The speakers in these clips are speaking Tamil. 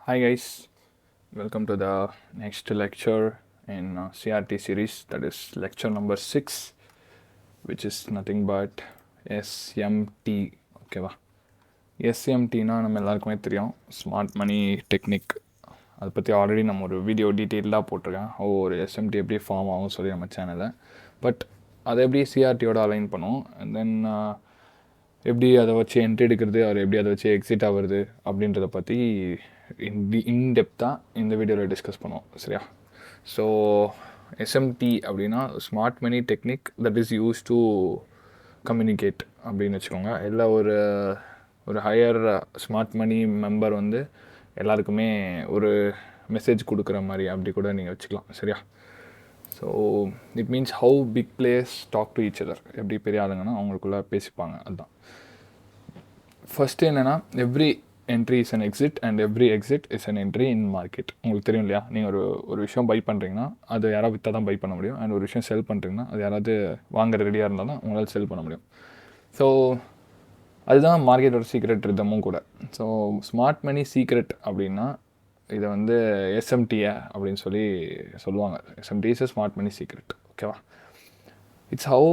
Hi guys, welcome to the next lecture in CRT series, that is lecture number 6, which is nothing but SMT. ஓகேவா? SMTனா நம்ம எல்லாருக்குமே தெரியும், ஸ்மார்ட் மணி டெக்னிக். அதை பற்றி ஆல்ரெடி நம்ம ஒரு வீடியோ டீட்டெயிலாக போட்டிருக்கேன். ஒரு எஸ்எம்டி எப்படி ஃபார்ம் ஆகும் சொல்லி நம்ம சேனலில். பட் அதை எப்படி சிஆர்டியோட அலைன் பண்ணுவோம், அண்ட் தென் எப்படி அதை வச்சு என்ட்ரி எடுக்கிறது, அவர் எப்படி அதை வச்சு எக்ஸிட் ஆகுறது அப்படின்றத பற்றி இன்டெப்த்தாக இந்த வீடியோவில் டிஸ்கஸ் பண்ணுவோம். சரியா? ஸோ எஸ்எம்டி அப்படின்னா smart money technique that is use to communicate அப்படின்னு வச்சுக்கோங்க. இல்லை ஒரு ஹையர் ஸ்மார்ட் மணி மெம்பர் வந்து எல்லாருக்குமே ஒரு மெசேஜ் கொடுக்குற மாதிரி அப்படி கூட நீங்கள் வச்சுக்கலாம். சரியா? So it means how big players talk to each other. எப்படி பெரிய ஆளுங்கன்னா அவங்களுக்குள்ளே பேசிப்பாங்க. அதுதான் ஃபஸ்ட்டு. என்னென்னா every entry is an exit and every exit is an entry in market. உங்களுக்கு தெரியும் இல்லையா? நீங்கள் ஒரு விஷயம் பை பண்ணுறீங்கன்னா அது யாராவது விற்றா தான் பை பண்ண முடியும். அண்ட் ஒரு விஷயம் செல் பண்ணுறீங்கன்னா அது யாராவது வாங்குற ரெடியாக இருந்தால் தான் உங்களால் செல் பண்ண முடியும். ஸோ அதுதான் மார்க்கெட்டோட சீக்ரெட் ரிதமும் கூட. ஸோ ஸ்மார்ட் மணி சீக்ரெட் அப்படின்னா இதை வந்து எஸ்எம்டிஏ அப்படின்னு சொல்லி சொல்லுவாங்க. SMT is smart money secret. ஓகேவா? It's how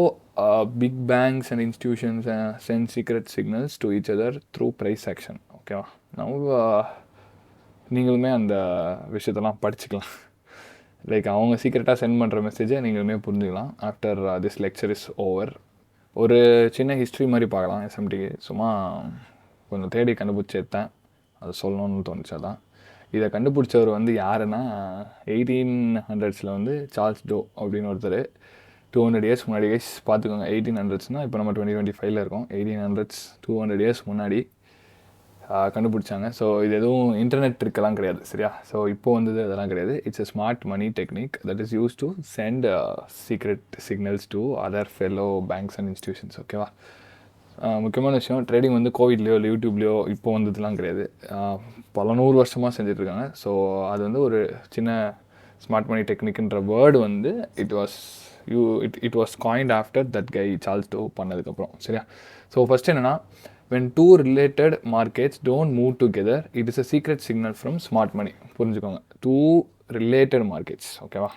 big banks and institutions send secret signals to each other through price action. ஓகேவா? நம்ம நீங்களுமே அந்த விஷயத்தெல்லாம் படிச்சுக்கலாம். லைக் அவங்க சீக்ரெட்டாக சென்ட் பண்ணுற மெசேஜை நீங்களுமே புரிஞ்சுக்கலாம். After this lecture is over. ஒரு சின்ன ஹிஸ்ட்ரி மாதிரி பார்க்கலாம் எஸ்எம்டிக்கு. சும்மா கொஞ்சம் தேடி கண்டுபிடிச்சி எடுத்தேன், அதை சொல்லணும்னு தோணுச்சு. தான் இதை கண்டுபிடிச்சவர் வந்து யாருன்னா 1800s வந்து சார்ல்ஸ் டோ அப்படின்னு ஒருத்தர். 200 years முன்னாடி. கைஸ் பார்த்துக்கோங்க, 1800s இப்போ நம்ம 2025 இருக்கோம். 1800s 200 years முன்னாடி கண்டுபிடிச்சாங்க. ஸோ இது எதுவும் இன்டர்நெட் ட்ரிக்கெல்லாம் கிடையாது. சரியா? ஸோ இப்போ வந்தது அதெல்லாம் கிடையாது. It's a smart money technique that is use to send secret signals to other fellow banks and institutions. ஓகேவா? முக்கியமான விஷயம், ட்ரேடிங் வந்து கோவிட்லேயோ இல்லை யூடியூப்லேயோ இப்போ வந்ததுலாம் கிடையாது. பல 100 வருஷமாக செஞ்சிட்ருக்காங்க. ஸோ அது வந்து ஒரு சின்ன ஸ்மார்ட் மணி டெக்னிக்ன்ற வேர்டு வந்து it was coined after that guy Charles to பண்ணதுக்கப்புறம். சரியா? ஸோ ஃபஸ்ட் என்னென்னா, when two related markets don't move together, it is a secret signal from smart money. புரிஞ்சுக்கோங்க, two related markets. ஓகேவா?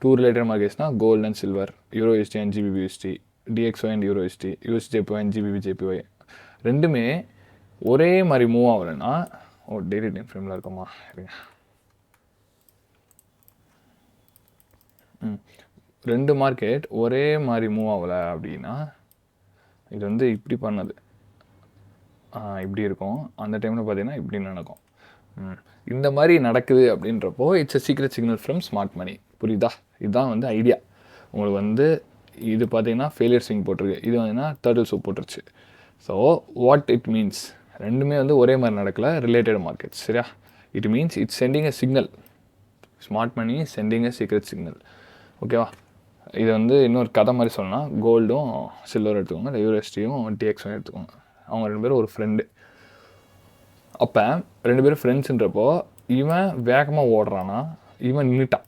two related marketsனா gold and silver, euro USD and GBP USD, DXY and euro USD, USDJPY and GBP JPY ரெண்டுமே ஒரே மாதிரி மூவ் ஆகலைன்னா, டெய்லி டைம் ஃப்ரேமில் இருக்குமா? ரெண்டு மார்க்கெட் ஒரே மாதிரி மூவ் ஆகலை அப்படின்னா இது வந்து இப்படி பண்ணது இப்படி இருக்கும். அந்த டைமில் பார்த்தீங்கன்னா இப்படி நடக்கும். இந்த மாதிரி நடக்குது அப்படின்றப்போ it's a secret signal from smart money. புரியுதா? இதுதான் வந்து ஐடியா. உங்களுக்கு வந்து இது பார்த்தீங்கன்னா ஃபெயிலியர் ஸ்விங் போட்டிருக்கு, இது வந்துன்னா டர்ட்டில் சூப் போட்டுருச்சு. ஸோ வாட் இட் மீன்ஸ், ரெண்டுமே வந்து ஒரே மாதிரி நடக்கல, ரிலேட்டட் மார்க்கெட்ஸ். சரியா? It means it's sending a signal. Smart money sending a secret signal. ஓகேவா? இது வந்து இன்னொரு கதை மாதிரி சொல்லணும்னா, கோல்டும் சில்வர் எடுத்துக்கோங்க, இல்லை யூஎஸ்டியும் டிஎக்ஸும் எடுத்துக்கோங்க. அவங்க ரெண்டு பேரும் ஒரு ஃப்ரெண்டு. அப்போ ரெண்டு பேரும் ஃப்ரெண்ட்ஸுன்றப்போ இவன் வேகமாக ஓடுறான்னா இவன் நின்றுட்டான்.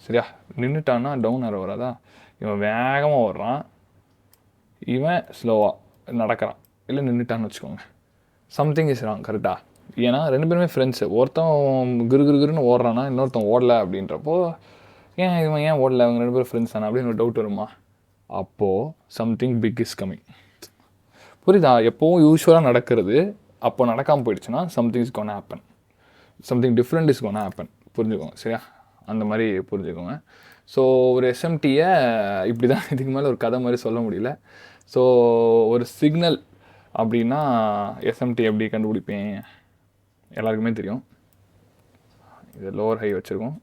சரியா? நின்றுட்டான்னா டவுன் ஆற வராதா? இவன் வேகமாக ஓடுறான், இவன் ஸ்லோவாக நடக்கிறான், இல்லை நின்றுட்டான்னு வச்சுக்கோங்க. Something is wrong. கரெக்டாக? ஏன்னா ரெண்டு பேருமே ஃப்ரெண்ட்ஸு. ஒருத்தன் குருன்னு ஓடுறான்னா இன்னொருத்தன் ஓடலை அப்படின்றப்போ இவன் ஏன் ஓடலை, அவங்க ரெண்டு பேரும் ஃப்ரெண்ட்ஸ் தானே அப்படின்னு ஒரு டவுட் வருமா? அப்போது சம்திங் பிக் இஸ் கம்மிங். புரியுதா? எப்போவும் யூஸ்வலாக நடக்கிறது அப்போ நடக்காமல் போயிடுச்சுன்னா something is gonna happen, something different is gonna happen. புரிஞ்சுக்கோங்க. சரியா? அந்த மாதிரி புரிஞ்சுக்கோங்க. ஸோ ஒரு எஸ்எம்டியை இப்படி தான், இதுக்கு மேலே ஒரு கதை மாதிரி சொல்ல முடியல. ஸோ ஒரு சிக்னல் அப்படின்னா எஸ்எம்டி எப்படி கண்டுபிடிப்பேன் எல்லாருக்குமே தெரியும். இது லோவர் ஹை வச்சுருக்கோம்,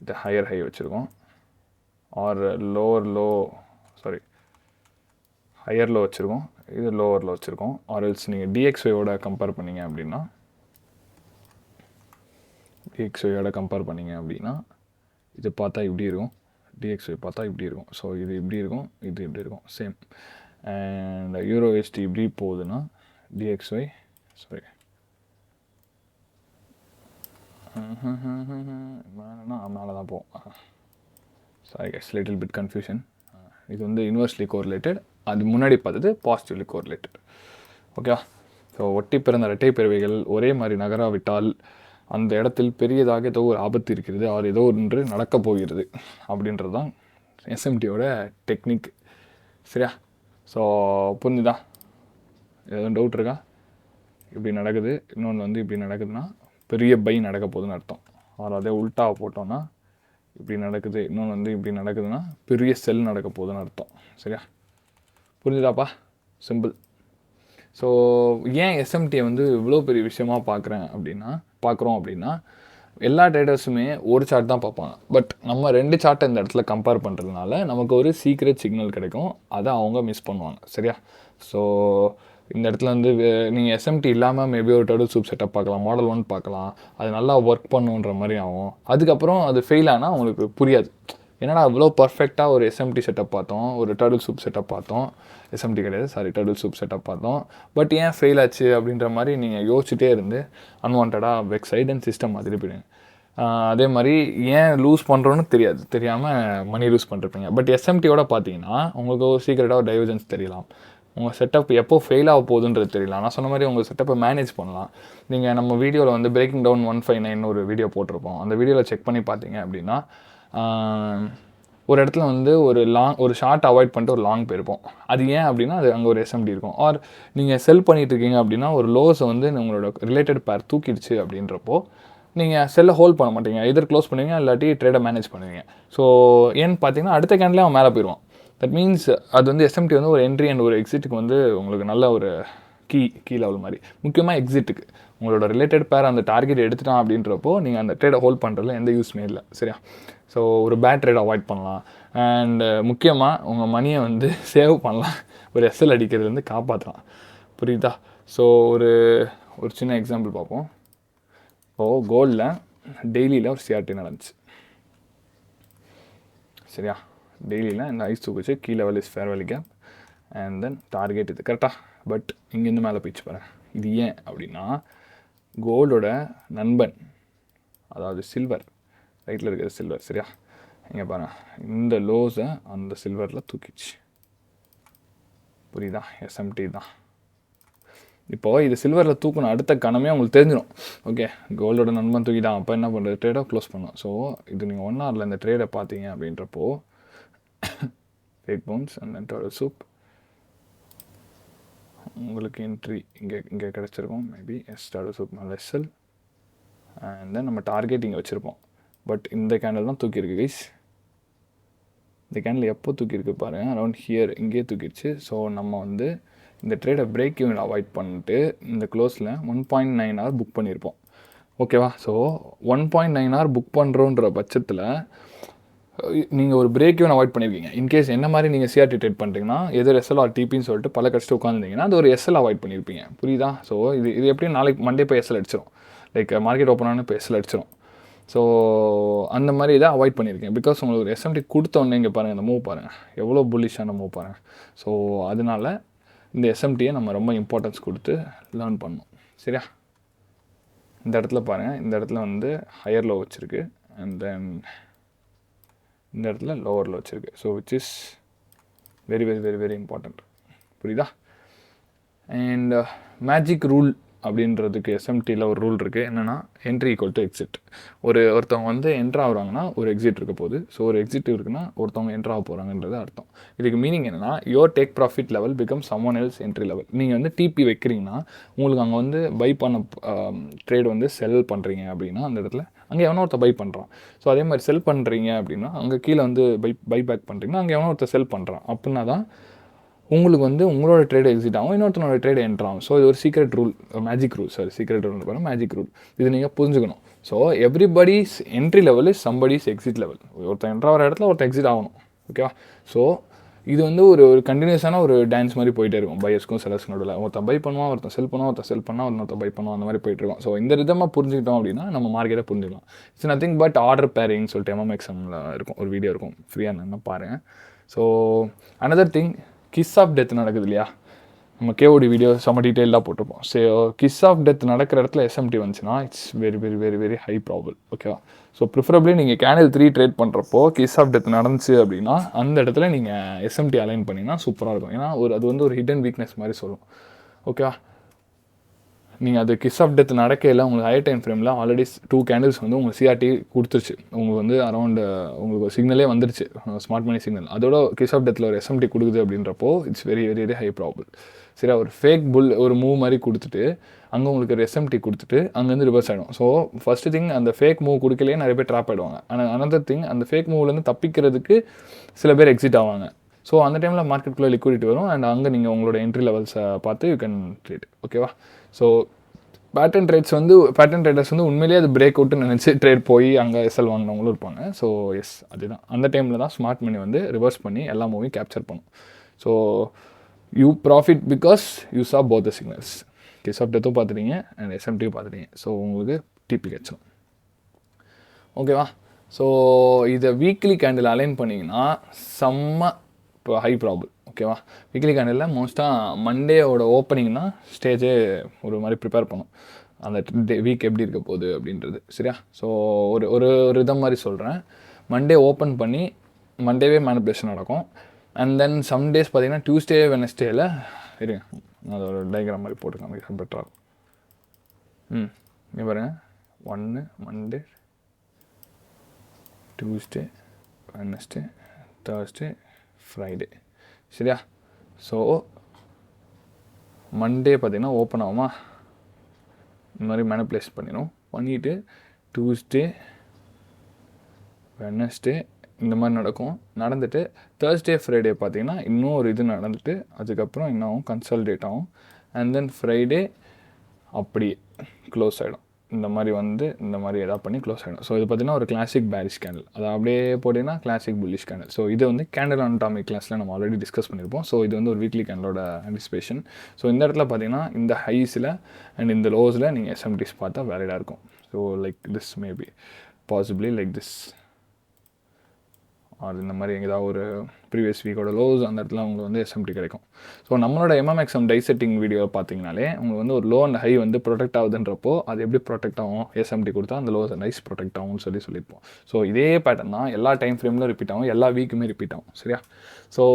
இது ஹையர் ஹை வச்சுருக்கோம், ஆர் ஹையர் லோ வச்சுருக்கோம், இது லோவரில் வச்சுருக்கோம். ஆர்எல்ஸ் நீங்கள் டிஎக்ஸ்ஒயோட கம்பேர் பண்ணிங்க அப்படின்னா இது பார்த்தா இப்படி இருக்கும், டிஎக்ஸ்ஒய் பார்த்தா இப்படி இருக்கும். ஸோ இது இப்படி இருக்கும், இது இப்படி இருக்கும், சேம். அண்ட் யூரோ யூஎஸ்டி இப்படி போகுதுன்னா டிஎக்ஸ்ஒய் மேலே தான் போகும். Sorry guys, little bit confusion. இது வந்து இன்வெர்ஸ்லி கோரிலேட்டட், அது முன்னாடி பார்த்தது பாசிட்டிவ்லி கோரிலேட்டட். ஓகேவா? ஸோ ஒட்டி பிறந்த இரட்டை பிறவைகள் ஒரே மாதிரி நகராவிட்டால் அந்த இடத்தில் பெரியதாக ஏதோ ஒரு ஆபத்து இருக்கிறது, அவர் ஏதோ ஒன்று நடக்கப் போகிறது அப்படின்றது தான் எஸ்எம்டியோட டெக்னிக். சரியா? ஸோ புரிஞ்சுதா? எதுவும் டவுட் இருக்கா? இப்படி நடக்குது, இன்னொன்று வந்து இப்படி நடக்குதுன்னா பெரிய பை நடக்க போகுதுன்னு அர்த்தம். அவர் அதே உல்ட்டாவை போட்டோன்னா இப்படி நடக்குது, இன்னொன்று வந்து இப்படி நடக்குதுன்னா பெரிய செல் நடக்க போகுதுன்னு அர்த்தம். சரியா? புரிஞ்சுதாப்பா? சிம்பிள். ஸோ ஏன் எஸ்எம்டியை வந்து இவ்வளோ பெரிய விஷயமாக பார்க்குறோம் அப்படின்னா எல்லா ட்ரேடர்ஸுமே ஒரு சார்ட் தான் பார்ப்பாங்க. பட் நம்ம 2 சார்ட்டை இந்த இடத்துல கம்பேர் பண்ணுறதுனால நமக்கு ஒரு சீக்ரெட் சிக்னல் கிடைக்கும், அதை அவங்க மிஸ் பண்ணுவாங்க. சரியா? ஸோ இந்த இடத்துல வந்து நீங்கள் எஸ்எம்டி இல்லாமல் மேபி ஒரு டர்டில் சூப் செட்டப் பார்க்கலாம், மாடல் 1 பார்க்கலாம், அது நல்லா ஒர்க் பண்ணுன்ற மாதிரி ஆகும். அதுக்கப்புறம் அது ஃபெயில் ஆனால் உங்களுக்கு புரியாது, என்னடா இவ்வளோ பர்ஃபெக்டாக ஒரு எஸ்எம்டி செட்டப் பார்த்தோம், ஒரு டர்டில் சூப் செட்டப் பார்த்தோம், எஸ்எம்டி கிடையாது சாரி டர்டில் சூப் செட்டப் பார்த்தோம், பட் ஏன் ஃபெயில் ஆச்சு அப்படின்ற மாதிரி நீங்கள் யோசிச்சுட்டே இருந்து அன்வான்டாக வெப்சைட் அண்ட் சிஸ்டம் மாதிரி போயிடுங்க. அதே மாதிரி ஏன் லூஸ் பண்ணுறோன்னு தெரியாமல் மணி லூஸ் பண்ணிருப்பீங்க. பட் எஸ்எம்டியோட பார்த்தீங்கன்னா உங்களுக்கு ஒரு சீக்கிரட்டாக ஒரு டைவர்ஜன்ஸ் தெரியலாம், உங்கள் செட்டப் எப்போ ஃபெயில் ஆக போகுதுன்றது தெரியலாம். நான் சொன்ன மாதிரி உங்கள் செட்டப்பை மேனேஜ் பண்ணலாம். நீங்கள் நம்ம வீடியோவில் வந்து பிரேக்கிங் டவுன் 159 ஒரு வீடியோ போட்டிருப்போம், அந்த வீடியோவில் செக் பண்ணி பார்த்தீங்க அப்படின்னா ஒரு இடத்துல வந்து ஒரு ஷார்ட் அவாய்ட் பண்ணிட்டு ஒரு லாங் போயிருப்போம். அது ஏன் அப்படின்னா அது அங்கே ஒரு எஸ்எம்டி இருக்கும். ஆர் நீங்கள் செல் பண்ணிகிட்டு இருக்கீங்க அப்படின்னா ஒரு லோஸை வந்து உங்களோட ரிலேட்டட் பேர் தூக்கிடுச்சு அப்படின்றப்போ நீங்கள் செல்லை ஹோல்ட் பண்ண மாட்டீங்க, எதர் க்ளோஸ் பண்ணுவீங்க இல்லாட்டி ட்ரேடை மேனேஜ் பண்ணுவீங்க. ஸோ ஏன்னு பார்த்தீங்கன்னா அடுத்த கேண்ட்லேயே அவன் மேலே போயிடுவான். தட் மீன்ஸ் அது வந்து எஸ்எம்டி வந்து ஒரு என்ட்ரி அண்ட் ஒரு எக்ஸிட்டுக்கு வந்து உங்களுக்கு நல்ல ஒரு கீ லெவல் மாதிரி. முக்கியமாக எக்ஸிட்டுக்கு உங்களோட ரிலேட்டட் பேர் அந்த டார்கெட் எடுத்துட்டான் அப்படின்றப்போ நீங்கள் அந்த ட்ரேடை ஹோல்ட் பண்ணுறதுல எந்த யூஸ்மே இல்லை. சரியா? ஸோ ஒரு பேட் ட்ரேட் அவாய்ட் பண்ணலாம். அண்ட் முக்கியமாக உங்கள் மணியை வந்து சேவ் பண்ணலாம், ஒரு எஸ்எல் அடிக்கிறதுலேருந்து காப்பாற்றலாம். புரியுதா? ஸோ ஒரு சின்ன எக்ஸாம்பிள் பார்ப்போம். இப்போது கோல்டில் டெய்லியில் ஒரு சிஆர்டி நடந்துச்சு. சரியா? டெய்லியில் இந்த ஐஸ் தூக்குச்சு, key level is fair value gap and then target இது கரெக்டாக. பட் இங்கேருந்து மேலே போயிடுச்சு பாருங்க. இது ஏன் அப்படின்னா கோல்டோட நண்பன் அதாவது சில்வர், ரைட்டில் இருக்கிற சில்வர். சரியா? இங்கே பாருங்கள், இந்த லோஸை அந்த சில்வரில் தூக்கிடுச்சு. புரியுதா? எஸ்எம்டி தான். இப்போது இது சில்வரில் தூக்கணும் அடுத்த கணமே உங்களுக்கு தெரிஞ்சிடும். ஓகே, கோல்டோட நண்பன் தூக்கிட்டான், அப்போ என்ன பண்ணுறது, ட்ரேடை க்ளோஸ் பண்ணும். ஸோ இது நீங்கள் 1 ஹவரில் இந்த ட்ரேடை பார்த்தீங்க அப்படின்றப்போ fake bounce and then turtle soup உங்களுக்கு என்ட்ரி இங்கே கிடச்சிருக்கும். மேபி டர்டில் சூப் மேலே எஸ்எல் அண்ட் தென் நம்ம டார்கெட் இங்கே வச்சுருப்போம். பட் இந்த கேண்டில் தான் தூக்கியிருக்கு கைஸ். இந்த கேண்டில் எப்போ தூக்கியிருக்கு பாருங்கள், அரௌண்ட் ஹியர் இங்கேயே தூக்கிடுச்சு. ஸோ நம்ம வந்து இந்த ட்ரேடை பிரேக் ஈவன் அவாய்ட் பண்ணிட்டு இந்த க்ளோஸில் 1.9 ஹவர் புக் பண்ணியிருப்போம். ஓகேவா? ஸோ 1.9 ஹவர் புக் பண்ணுறோன்ற பட்சத்தில் நீங்கள் ஒரு பிரேக் ஈவன் அவாய்ட் பண்ணியிருக்கீங்க. இன்கேஸ் என்ன மாதிரி நீங்கள் சிஆர்டி ட்ரேட் பண்ணுறீங்கன்னா எதோ எஸ்எல் ஆர் டிபின்னு சொல்லிட்டு பல கஷ்டம் உட்காந்துருந்தீங்கன்னா அது ஒரு எஸ்எல் அவாய்ட் பண்ணியிருப்பீங்க. புரியுதா? ஸோ இது எப்படியும் நாளைக்கு மண்டே போய் எஸ்எல் அடிச்சிடும், லைக் மார்க்கெட் ஓப்பன் ஆனால் இப்போ எஸ்எல் அடிச்சிடும். ஸோ அந்த மாதிரி இதை அவாய்ட் பண்ணியிருக்கேன். பிகாஸ் உங்களுக்கு ஒரு எஸ்எம்டி கொடுத்தோன்னே இங்கே பாருங்கள், இந்த மூவ் பாருங்கள் எவ்வளோ புல்லிஷான மூவ் பாருங்கள். ஸோ அதனால் இந்த எஸ்எம்டியை நம்ம ரொம்ப இம்பார்ட்டன்ஸ் கொடுத்து லேர்ன் பண்ணணும். சரியா? இந்த இடத்துல பாருங்கள், இந்த இடத்துல வந்து ஹையர் லோ வச்சுருக்கு அண்ட் தென் இந்த இடத்துல லோவர் லோ வச்சுருக்கு. So which is very very very very important. புரியுதா? அண்ட் மேஜிக் ரூல் அப்படின்றதுக்கு எஸ்எம்டியில் ஒரு ரூல் இருக்குது. என்னென்னா என்ட்ரி ஈக்குவல் டு எக்ஸிட். ஒருத்தவங்க வந்து என்ட்ரு ஆகுறாங்கன்னா ஒரு எக்ஸிட் இருக்க போகுது. ஸோ ஒரு எக்ஸிட் இருக்குன்னா ஒருத்தவங்க என்ட்ரு ஆக போகிறாங்கன்றது அர்த்தம். இதுக்கு மீனிங் என்னென்னா your take profit level become someone else entry level. நீங்கள் வந்து டிபி வைக்கிறீங்கன்னா உங்களுக்கு அங்கே வந்து பை பண்ண ட்ரேட் வந்து செல் பண்ணுறீங்க அப்படின்னா அந்த இடத்துல அங்கே எவனோ ஒருத்தர் பை பண்ணுறான். ஸோ அதே மாதிரி செல் பண்ணுறீங்க அப்படின்னா அங்கே கீழே வந்து பை பேக் பண்ணுறீங்கன்னா அங்கே எவனோ ஒருத்தர் செல் பண்ணுறான். அப்படின்னா தான் உங்களுக்கு வந்து உங்களோட ட்ரேட் எக்ஸிட் ஆகும், இன்னொருத்தனோட ட்ரேட் என்ட்ரு ஆகும். ஸோ இது ஒரு secret rule, magic rule. Secret rule பாருங்கள், மேஜிக் ரூல். இது நீங்கள் புரிஞ்சுக்கணும். So everybody's entry level is somebody's exit level. ஒருத்தன் என்ட்ரு ஆகிற இடத்துல ஒருத்தர் எக்ஸிட் ஆகணும். ஓகேவா? ஸோ இது வந்து ஒரு கண்டினியூஸான ஒரு டான்ஸ் மாதிரி போயிட்டே இருக்கும் பையர்ஸ்க்கும் செல்லர்ஸ்க்கும் நடுவில். ஒருத்தன் பை பண்ணுவான், ஒருத்தன் செல் பண்ணுவான், ஒருத்தன் செல் பண்ணால் ஒருத்தன் பை பண்ணுவான், அந்த மாதிரி போயிட்டு இருக்கும். ஸோ இந்த விதமாக புரிஞ்சுக்கிட்டோம் அப்படின்னா நம்ம மார்க்கெட்டை புரிஞ்சுக்கலாம். It's nothing but order pairing சொல்லிட்டு எம்எம்எக்ஸ்எம்மில் இருக்கும் ஒரு வீடியோ இருக்கும், ஃப்ரீயாக என்ன பாருங்கள். So another thing, kiss of death நடக்குது இல்லையா, நம்ம கேஓடி வீடியோ செம்ம டீட்டெயிலாக போட்டிருப்போம். ஸோ கிஸ் ஆஃப் டெத் நடக்கிற இடத்துல எஸ்எம்டி வந்துச்சுன்னா it's very very very very high probable. ஓகேவா? ஸோ ப்ரிஃபரபிளி நீங்கள் கேண்டில் 3 ட்ரேட் பண்ணுறப்போ கிஸ் ஆஃப் டெத் நடந்துச்சு அப்படின்னா அந்த இடத்துல நீங்கள் எஸ்எம்டி அலைன் பண்ணிங்கன்னா சூப்பராக இருக்கும். ஏன்னா அது வந்து ஒரு ஹிடன் வீக்னஸ் மாதிரி சொல்லும். ஓகேவா? நீங்கள் அது கிஸ் ஆஃப் டெத் நடக்கையில் உங்களுக்கு ஹை டைம் ஃப்ரேமில் ஆல்ரெடி 2 கேண்டில்ஸ் வந்து உங்களுக்கு சிஆர்டி கொடுத்துருச்சு. உங்களுக்கு வந்து அரௌண்ட் உங்களுக்கு ஒரு சிக்னலே வந்துருச்சு, ஸ்மார்ட் மணி சிக்னல். அதோட கிஸ் ஆஃப் டெத்தில் ஒரு எஸ்எம்டி கொடுக்குது அப்படின்றப்போ it's very very very high probable. சரி, ஒரு ஃபேக் புல் ஒரு மூவ் மாதிரி கொடுத்துட்டு அங்கே உங்களுக்கு ஒரு எஸ்எம்டி கொடுத்துட்டு அங்கேருந்து ரிவர்ஸ் ஆகிடும். ஸோ ஃபஸ்ட்டு திங் அந்த ஃபேக் மூவ் கொடுக்கலையே நிறைய பேர் ட்ராப் ஆகிடுவாங்க. ஆனால் அனதர் திங் அந்த ஃபேக் மூவ்லேருந்து தப்பிக்கிறதுக்கு சில பேர் எக்ஸிட் ஆவாங்க. ஸோ அந்த டைமில் மார்க்கெட்டுக்குள்ளே லிக்விடிட்டி வரும் அண்ட் அங்கே நீங்கள் உங்களோட என்ட்ரி லெவல்ஸை பார்த்து யூ கேன் ட்ரேட். ஓகேவா? ஸோ பேட்டர்ன் ட்ரேடர்ஸ் வந்து உண்மையிலேயே அது பிரேக் அவுட்னு நினச்சி ட்ரேட் போய் அங்கே எஸ்எல் வாங்கினவங்களும் இருப்பாங்க. ஸோ எஸ், அதுதான் அந்த டைமில் தான் ஸ்மார்ட் மணி வந்து ரிவர்ஸ் பண்ணி எல்லா மூவியும் கேப்சர் பண்ணும். So you profit because you saw both the signals. Kiss of டெத்தும் பார்த்துட்டீங்க அண்ட் எஸ்எம்டியும் பார்த்துட்டீங்க. ஸோ உங்களுக்கு டிபி கிடச்சிடும். ஓகேவா? ஸோ இதை வீக்லி கேண்டில் அலைன் பண்ணிங்கன்னா செம்ம இப்போ ஹை ப்ராபிள். ஓகேவா? வீக்லி கேண்டில் மோஸ்ட்டாக மண்டேவோட ஓப்பனிங்னா ஸ்டேஜே ஒரு மாதிரி ப்ரிப்பேர் பண்ணும், அந்த வீக் எப்படி இருக்க போகுது அப்படின்றது. சரியா? ஸோ ஒரு ஒரு விதம் மாதிரி சொல்கிறேன். மண்டே ஓப்பன் பண்ணி மண்டேவே மேனிபுலேஷன் நடக்கும். அண்ட் தென் சம் டேஸ் பார்த்தீங்கன்னா டியூஸ்டே வெனஸ்டேயில் இருங்க, அது ஒரு டயக்ராம் மாதிரி போட்டுக்காம பெட்டராக இருக்கும். இங்கே பாருங்கள், 1 Monday, Tuesday, Wednesday, Thursday, Friday. சரியா? ஸோ மண்டே பார்த்திங்கன்னா ஓப்பன் ஆகுமா, இந்த மாதிரி மேனிப்புலேட் பண்ணிவிட்டு டியூஸ்டே, வெனஸ்டே இந்த மாதிரி நடந்துட்டு தேர்ஸ்டே, ஃப்ரைடே பார்த்திங்கன்னா இன்னும் ஒரு இது நடந்துட்டு அதுக்கப்புறம் இன்னும் கன்சாலிடேட் ஆகும். அண்ட் தென் ஃப்ரைடே அப்படி க்ளோஸ் ஆகிடும். இந்த மாதிரி எதாவது பண்ணி க்ளோஸ் ஆகிடும். ஸோ இது பார்த்திங்கன்னா ஒரு கிளாசிக் பேரிஷ் கேண்டில். அதை அப்படியே போட்டிங்கன்னா கிளாசிக் புல்லிஷ் கேண்டில். ஸோ இது வந்து கேண்டில் அனாட்டமி கிளாஸில் நம்ம ஆல்ரெடி டிஸ்கஸ் பண்ணியிருப்போம். ஸோ இது வந்து ஒரு வீக்லி கேண்டலோட ஆன்டிசிபேஷன். ஸோ இந்த இடத்துல பார்த்திங்கன்னா இந்த ஹைஸில் அண்ட் இந்த லோஸில் நீங்கள் எஸ்எம்டிஸ் பார்த்தா வேலிடாக இருக்கும். So like this maybe possibly like this அது இந்த மாதிரி ஏதாவது ஒரு ப்ரீவியஸ் வீக்கோட லோஸ் அந்த இடத்துல உங்களுக்கு வந்து எஸ்எம்டி கிடைக்கும். ஸோ நம்மளோட எம்எம்எக்ஸ்எம் டை செட்டிங் வீடியோ பார்த்தீங்கனாலே உங்களுக்கு வந்து ஒரு லோ அண்ட் ஹை வந்து ப்ரொடெக்ட் ஆகுதுன்றப்போ அது எப்படி ப்ரொடெக்ட் ஆகும், எஸ்எம்டி கொடுத்தா அந்த லோஸ் அண்ட் ஹைஸ் ப்ரொடெக்ட் ஆகும்னு சொல்லியிருப்போம். ஸோ இதே பேட்டர்ன் தான் எல்லா டைம் ஃப்ரேமில் ரிப்பீட் ஆகும், எல்லா வீக்குமே ரிப்பீட் ஆகும். சரியா? ஸோ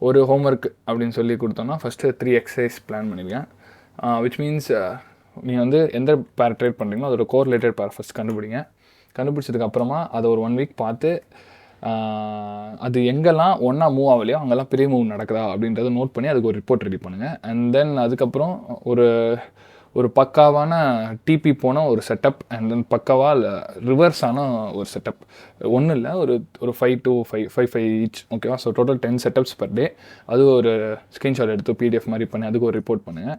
ஒரு ஹோம்ஒர்க் அப்படின்னு சொல்லி கொடுத்தோன்னா ஃபஸ்ட்டு 3 எக்ஸசைஸ் பிளான் பண்ணிடுங்க. விச் மீன்ஸ் நீங்கள் வந்து எந்த பேர் ட்ரேட் பண்ணுறீங்களோ அதோட கோரிலேட்டட் பேர் ஃபஸ்ட் கண்டுபிடிச்சதுக்கப்புறமா அதை ஒரு 1 வீக் பார்த்து அது எங்கெல்லாம் ஒன்றா மூவ் ஆகலையோ அங்கெல்லாம் பெரிய மூவ் நடக்குதா அப்படின்றத நோட் பண்ணி அதுக்கு ஒரு ரிப்போர்ட் ரெடி பண்ணுங்கள். அண்ட் தென் அதுக்கப்புறம் ஒரு பக்காவான டிபி போன ஒரு செட்டப் அண்ட் தென் பக்காவாக ரிவர்ஸான ஒரு செட்டப். ஒன்றும் இல்லை, ஒரு 5 to 5 ஈச். ஓகேவா? So total 10 setups per day. அது ஒரு ஸ்க்ரீன்ஷாட் எடுத்து பிடிஎஃப் மாதிரி பண்ணி அதுக்கு ஒரு ரிப்போர்ட் பண்ணுங்கள்.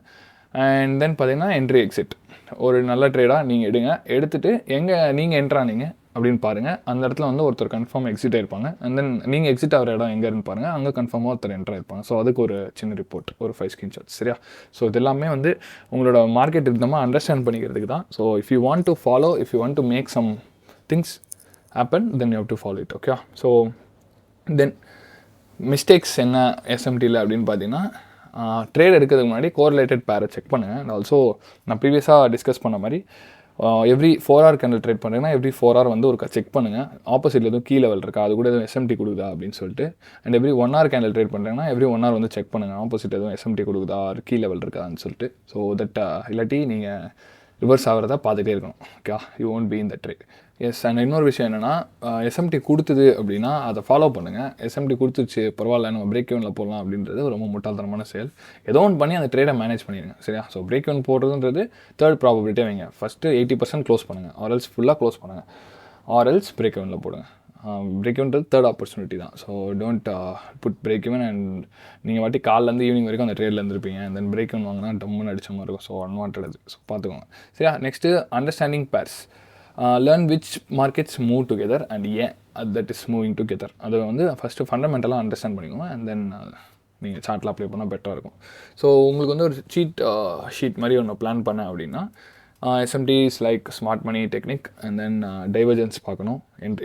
அண்ட் தென் பார்த்தீங்கன்னா என்ட்ரி எக்ஸிட் ஒரு நல்ல ட்ரேடாக நீங்கள் எடுத்துகிட்டு எங்கே நீங்கள் என்ட்ரானீங்க அப்படின்னு பாருங்கள். அந்த இடத்துல வந்து ஒருத்தர் கன்ஃபார்ம் எக்ஸிட் ஆகிருப்பாங்க. அண்ட் தென் நீங்கள் எக்ஸிட் ஆகிற இடம் எங்கேன்னு பாருங்கள், அங்கே கன்ஃபார்மாக ஒருத்தர் என்ட்ரு ஆகிருப்பாங்க. ஸோ அதுக்கு ஒரு சின்ன ரிப்போர்ட், ஒரு 5 ஸ்க்ரீன்ஷாட்ஸ். சரியா? ஸோ இது எல்லாமே வந்து உங்களோட மார்க்கெட் இருந்தமாக அண்டர்ஸ்டாண்ட் பண்ணிக்கிறதுக்கு தான். So if you want to follow, if you want to make some things happen, then you have to follow it. Okay? So then mistakes என்ன எஸ்எம்டியில் அப்படின்னு பார்த்தீங்கன்னா, ட்ரேட் எடுக்கிறதுக்கு முன்னாடி கோரிலேட்டட் பேரை செக் பண்ணுங்கள். அண்ட் ஆல்சோ நான் ப்ரீவியஸாக டிஸ்கஸ் பண்ண மாதிரி எவ்ரி 4 hour கேண்டில் ட்ரேட் பண்ணுறீங்கன்னா எவ்ரி 4 hour வந்து ஒரு செக் பண்ணுங்கள், ஆப்போசிட்டில் எதுவும் கீ லெவல் இருக்கா, அது கூட எதுவும் எஸ்எம்டி கொடுக்குதா அப்படின்னு சொல்லிட்டு. And every 1 hour candle trade பண்ணுறீங்கன்னா எவ்ரி 1 hour வந்து செக் பண்ணுங்கள், ஆப்போசிட் எதுவும் எஸ்எம்டி கொடுக்குதா, கீ லெவல் இருக்கான்னு சொல்லிட்டு. ஸோ தட் இல்லாட்டி நீங்கள் ரிவர்ஸ் ஆகிறதா பார்த்துட்டே இருக்கணும். Okay? You won't be in the trade. Yes. And இன்னொரு விஷயம் என்னென்னா, எஸ்எம்டி கொடுத்துது அப்படின்னா அதை ஃபாலோ பண்ணுங்கள். எஸ்எம்டி கொடுத்துச்சு பரவாயில்ல நம்ம பிரேக் ஈவனில் போடலாம் அப்படின்றது ரொம்ப முட்டாள்தனமான செயல். ஏதோ ஒன்று பண்ணி அந்த ட்ரேடை மேனேஜ் பண்ணிடுங்க. சரியா? ஸோ பிரேக் ஈவன் போடுறதுன்றது 3rd ப்ராபபிலிட்டியே வைங்க. ஃபஸ்ட்டு 80% க்ளோஸ் பண்ணுங்கள், ஆர்எல்ஸ் ஃபுல்லாக க்ளோஸ் பண்ணுங்கள், ஆர்எல்ஸ் பிரேக் ஈவனில் போடுங்க. பிரேக் ஈவன்றது 3rd ஆப்பர்ச்சுனிட்டி தான். So don't put break even and நீங்கள் வாட்டி காலிலேருந்து ஈவினிங் வரைக்கும் அந்த ட்ரேடில் இருந்திருப்பீங்க. அண்ட் தென் பிரேக் ஈவன் வாங்கினா டம்முன்னு அடிச்ச மாதிரி இருக்கும். ஸோ அன்வான்ட் அது. ஸோ பார்த்துக்கோங்க. சரியா? Next understanding pairs. Learn which markets move together and ஏன் தட் இஸ் மூவிங் டுகெதர். அதை வந்து ஃபஸ்ட்டு ஃபண்டமெண்டலாக அண்டர்ஸ்டாண்ட் பண்ணிக்கோங்க. அண்ட் தென் நீங்கள் சார்ட்டில் அப்ளை பண்ணால் பெட்டராக இருக்கும். ஸோ உங்களுக்கு வந்து ஒரு ஷீட் மாதிரி ஒன்று பிளான் பண்ணேன் அப்படின்னா, SMT is like smart money technique, and then divergence பார்க்கணும்.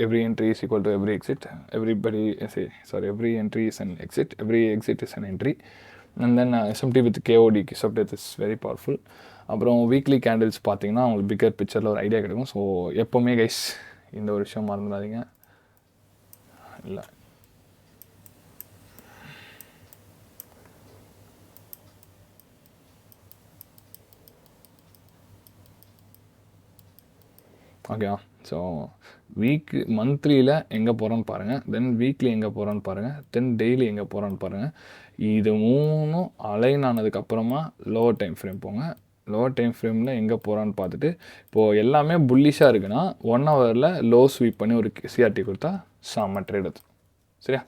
Every entry is equal to every exit. Every entry is an exit. Every exit is an entry. And then SMT with KOD, kiss of death, is very powerful. அப்புறம் வீக்லி கேண்டில்ஸ் பார்த்தீங்கன்னா உங்களுக்கு பிக்கர் பிக்சரில் ஒரு ஐடியா கிடைக்கும். ஸோ எப்போவுமே கைஸ் இந்த ஒரு விஷயம் மறந்துடாதீங்க. இல்லை ஓகேவா? ஸோ மந்த்லியில் எங்கே போகிறோன்னு பாருங்கள், தென் வீக்லி எங்கே போகிறோன்னு பாருங்கள், தென் டெய்லி எங்கே போகிறோன்னு பாருங்கள். இது 3ம் அலைன் ஆனதுக்கப்புறமா லோவர் டைம் ஃப்ரேம் போங்க. லோவர் டைம் ஃப்ரேமில் எங்கே போகிறான்னு பார்த்துட்டு, இப்போது எல்லாமே புல்லிஷாக இருக்குன்னா 1 ஹவரில் லோ ஸ்வீப் பண்ணி ஒரு சிஆர்டி கொடுத்தா செம்ம ட்ரேட் அது. சரியா?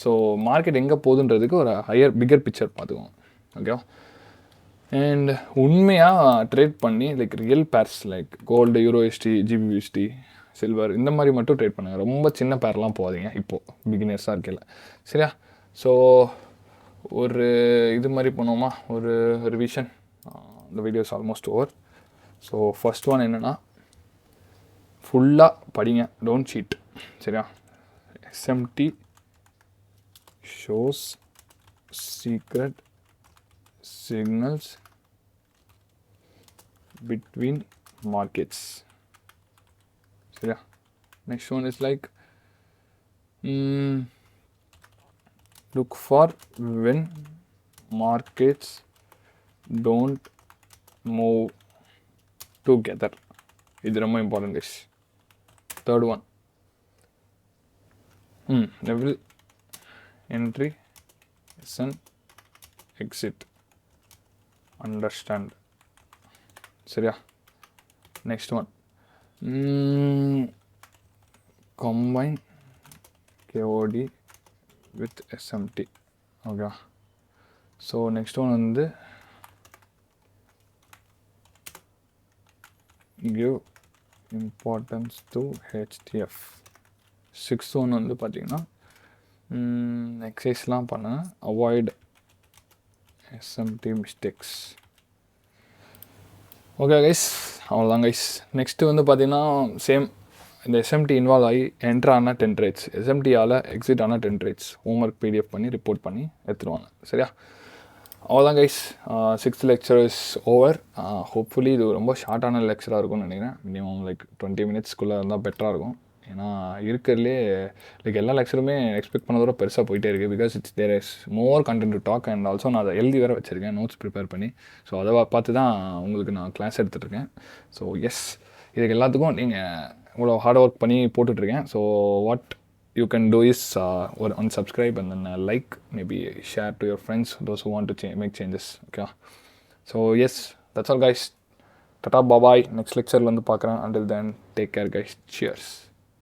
ஸோ மார்க்கெட் எங்கே போகுதுன்றதுக்கு ஒரு பிக்கர் பிக்சர் பார்த்துக்கோங்க. ஓகேவா? அண்ட் உண்மையாக ட்ரேட் பண்ணி like real pairs like gold, euro USD, GBP USD, silver இந்த மாதிரி மட்டும் ட்ரேட் பண்ணுங்கள். ரொம்ப சின்ன பேர்லாம் போகாதீங்க இப்போது பிகினர்ஸாக இருக்கையில். சரியா? ஸோ ஒரு இது மாதிரி பண்ணுவோமா, ஒரு ரிவிஷன். இந்த videos almost over. So first one என்னென்னா, ஃபுல்லாக படிங்க, டோன்ட் சீட். சரியா? SMT shows secret signals between markets. சரியா? Next one is like look for when markets don't move together. இது ரொம்ப important guys. Third one, level entry is an exit. Understand. சரியா? Next one, combine KOD with SMT. Okay. So next one வந்து give importance to HTF. Sixth one வந்து பார்த்தீங்கன்னா எக்ஸசைஸ்லாம் பண்ண avoid SMT mistakes. Okay guys, அவ்வளோதான் கைஸ். நெக்ஸ்ட்டு வந்து பார்த்தீங்கன்னா சேம் இந்த SMT இன்வால்வ் ஆகி என்ட்ரு ஆனால் 10 ட்ரேட்ஸ், SMTயால் எக்ஸிட் ஆனால் 10 ட்ரேட்ஸ் ஹோம்ஒர்க் PDF பண்ணி ரிப்போர்ட் பண்ணி எடுத்துருவாங்க. சரியா? அவ்வளோதான் guys. 6th lecture is over. Hopefully இது ரொம்ப ஷார்ட்டான லெக்சராக இருக்கும்னு நினைக்கிறேன். மினிமம் லைக் 20 மினிட்ஸ்க்குள்ளே இருந்தால் பெட்டராக இருக்கும். ஏன்னா இருக்கிறதுலே லைக் எல்லா லெக்சருமே எக்ஸ்பெக்ட் பண்ணதோட பெருசாக போயிட்டே இருக்குது. Because there is more content to talk. And also நான் அதை எழுதி வேறு வச்சுருக்கேன், நோட்ஸ் ப்ரிப்பேர் பண்ணி. ஸோ அதை பார்த்து தான் உங்களுக்கு நான் கிளாஸ் எடுத்துகிட்ருக்கேன். ஸோ எஸ், இதுக்கு எல்லாத்துக்கும் நீங்கள் இவ்வளோ ஹார்ட் ஒர்க் பண்ணி போட்டுட்ருக்கேன். So what you can do is unsubscribe and then like, maybe share to your friends, those who want to make changes. Okay, so yes, that's all guys. Tata, bye bye. Next lecture la undu paakran. Until then, take care guys. Cheers.